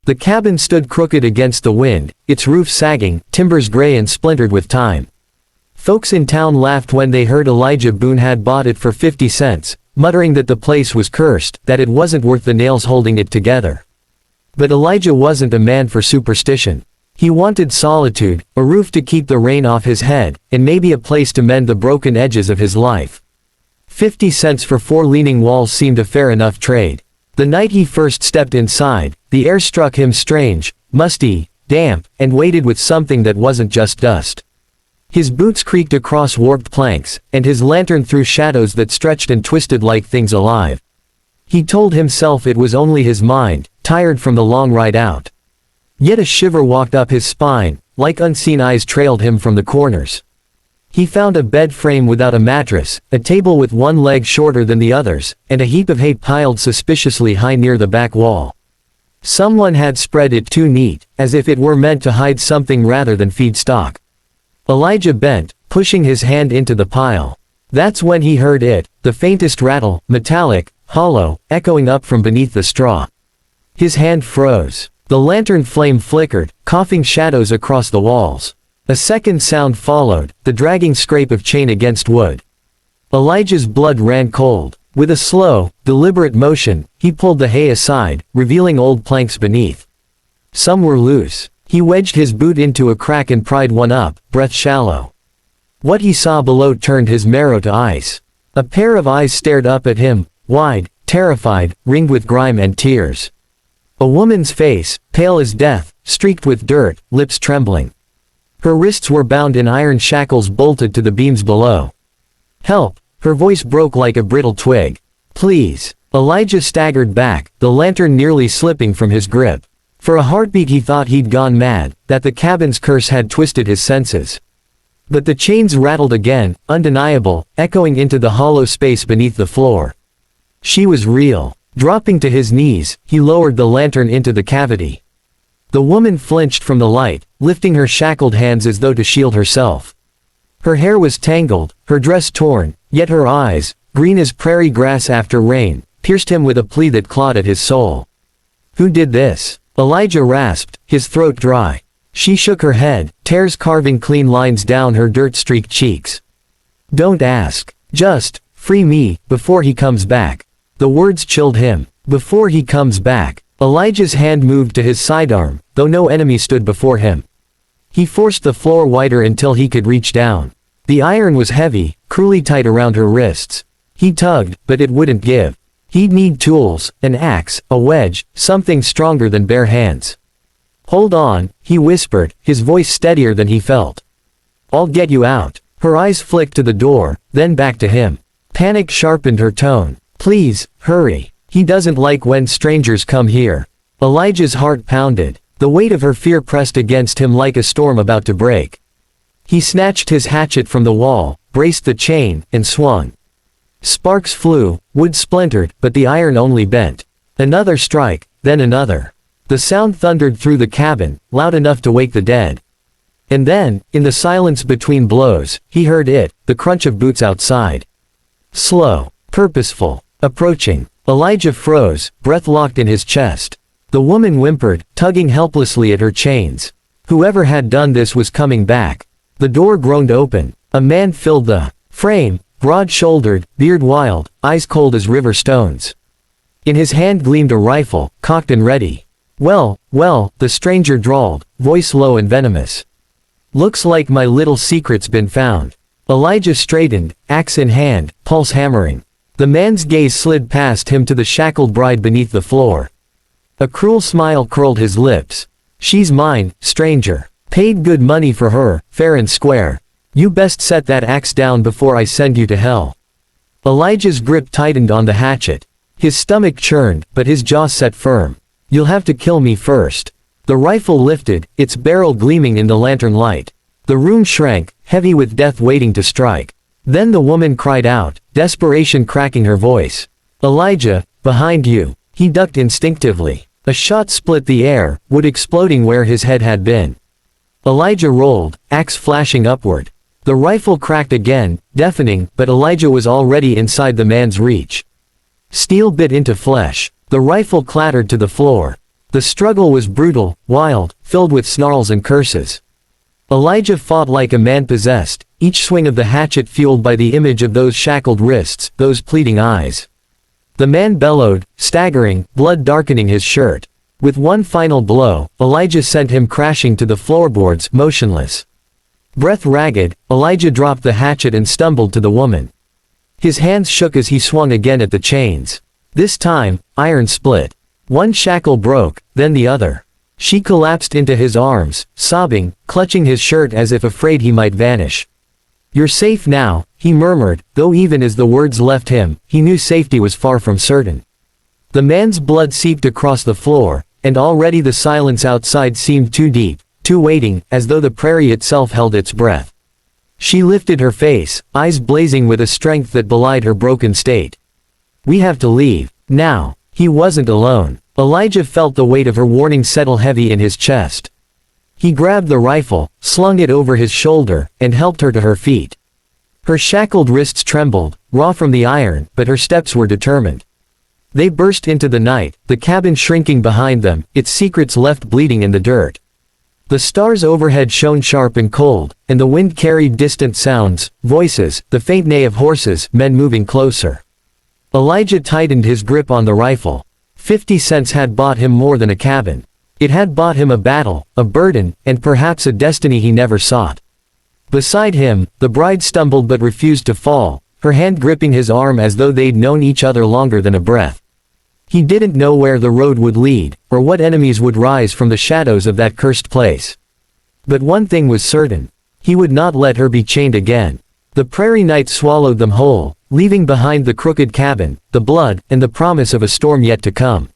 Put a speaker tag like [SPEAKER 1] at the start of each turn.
[SPEAKER 1] The cabin stood crooked against the wind, its roof sagging, timbers gray and splintered with time. Folks in town laughed when they heard Elijah Boone had bought it for 50 cents, muttering that the place was cursed, that it wasn't worth the nails holding it together. But Elijah wasn't a man for superstition. He wanted solitude, a roof to keep the rain off his head, and maybe a place to mend the broken edges of his life. 50 cents for 4 leaning walls seemed a fair enough trade. The night he first stepped inside, the air struck him strange, musty, damp, and weighted with something that wasn't just dust. His boots creaked across warped planks, and his lantern threw shadows that stretched and twisted like things alive. He told himself it was only his mind, tired from the long ride out. Yet a shiver walked up his spine, like unseen eyes trailed him from the corners. He found a bed frame without a mattress, a table with one leg shorter than the others, and a heap of hay piled suspiciously high near the back wall. Someone had spread it too neat, as if it were meant to hide something rather than feed stock. Elijah bent, pushing his hand into the pile. That's when he heard it, the faintest rattle, metallic, hollow, echoing up from beneath the straw. His hand froze. The lantern flame flickered, coughing shadows across the walls. A second sound followed, the dragging scrape of chain against wood. Elijah's blood ran cold. With a slow, deliberate motion, he pulled the hay aside, revealing old planks beneath. Some were loose. He wedged his boot into a crack and pried one up, breath shallow. What he saw below turned his marrow to ice. A pair of eyes stared up at him, wide, terrified, ringed with grime and tears. A woman's face, pale as death, streaked with dirt, lips trembling. Her wrists were bound in iron shackles bolted to the beams below. "Help!" Her voice broke like a brittle twig. "Please!" Elijah staggered back, the lantern nearly slipping from his grip. For a heartbeat he thought he'd gone mad, that the cabin's curse had twisted his senses. But the chains rattled again, undeniable, echoing into the hollow space beneath the floor. She was real. Dropping to his knees, he lowered the lantern into the cavity. The woman flinched from the light, lifting her shackled hands as though to shield herself. Her hair was tangled, her dress torn, yet her eyes, green as prairie grass after rain, pierced him with a plea that clawed at his soul. "Who did this?" Elijah rasped, his throat dry. She shook her head, tears carving clean lines down her dirt-streaked cheeks. "Don't ask. Just, free me, before he comes back." The words chilled him. Before he comes back. Elijah's hand moved to his sidearm, though no enemy stood before him. He forced the floor wider until he could reach down. The iron was heavy, cruelly tight around her wrists. He tugged, but it wouldn't give. He'd need tools, an axe, a wedge, something stronger than bare hands. "Hold on," he whispered, his voice steadier than he felt. "I'll get you out." Her eyes flicked to the door, then back to him. Panic sharpened her tone. "Please, hurry. He doesn't like when strangers come here." Elijah's heart pounded. The weight of her fear pressed against him like a storm about to break. He snatched his hatchet from the wall, braced the chain, and swung. Sparks flew, wood splintered, but the iron only bent. Another strike, then another. The sound thundered through the cabin, loud enough to wake the dead. And then, in the silence between blows, he heard it, the crunch of boots outside. Slow, purposeful, approaching. Elijah froze, breath locked in his chest. The woman whimpered, tugging helplessly at her chains. Whoever had done this was coming back. The door groaned open. A man filled the frame, broad-shouldered, beard wild, eyes cold as river stones. In his hand gleamed a rifle, cocked and ready. Well, the stranger drawled, voice low and venomous. "Looks like my little secret's been found." Elijah straightened, axe in hand, pulse hammering. The man's gaze slid past him to the shackled bride beneath the floor. A cruel smile curled his lips. "She's mine, stranger. Paid good money for her, fair and square. You best set that axe down before I send you to hell." Elijah's grip tightened on the hatchet. His stomach churned, but his jaw set firm. "You'll have to kill me first." The rifle lifted, its barrel gleaming in the lantern light. The room shrank, heavy with death waiting to strike. Then the woman cried out, desperation cracking her voice. "Elijah, behind you." He ducked instinctively. A shot split the air, wood exploding where his head had been. Elijah rolled, axe flashing upward. The rifle cracked again, deafening, but Elijah was already inside the man's reach. Steel bit into flesh. The rifle clattered to the floor. The struggle was brutal, wild, filled with snarls and curses. Elijah fought like a man possessed, each swing of the hatchet fueled by the image of those shackled wrists, those pleading eyes. The man bellowed, staggering, blood darkening his shirt. With one final blow, Elijah sent him crashing to the floorboards, motionless. Breath ragged, Elijah dropped the hatchet and stumbled to the woman. His hands shook as he swung again at the chains. This time, iron split. One shackle broke, then the other. She collapsed into his arms, sobbing, clutching his shirt as if afraid he might vanish. "You're safe now," he murmured, though even as the words left him, he knew safety was far from certain. The man's blood seeped across the floor, and already the silence outside seemed too deep, too waiting, as though the prairie itself held its breath. She lifted her face, eyes blazing with a strength that belied her broken state. "We have to leave. Now." He wasn't alone. Elijah felt the weight of her warning settle heavy in his chest. He grabbed the rifle, slung it over his shoulder, and helped her to her feet. Her shackled wrists trembled, raw from the iron, but her steps were determined. They burst into the night, the cabin shrinking behind them, its secrets left bleeding in the dirt. The stars overhead shone sharp and cold, and the wind carried distant sounds, voices, the faint neigh of horses, men moving closer. Elijah tightened his grip on the rifle. 50 cents had bought him more than a cabin. It had bought him a battle, a burden, and perhaps a destiny he never sought. Beside him, the bride stumbled but refused to fall, her hand gripping his arm as though they'd known each other longer than a breath. He didn't know where the road would lead, or what enemies would rise from the shadows of that cursed place. But one thing was certain. He would not let her be chained again. The prairie night swallowed them whole, leaving behind the crooked cabin, the blood, and the promise of a storm yet to come.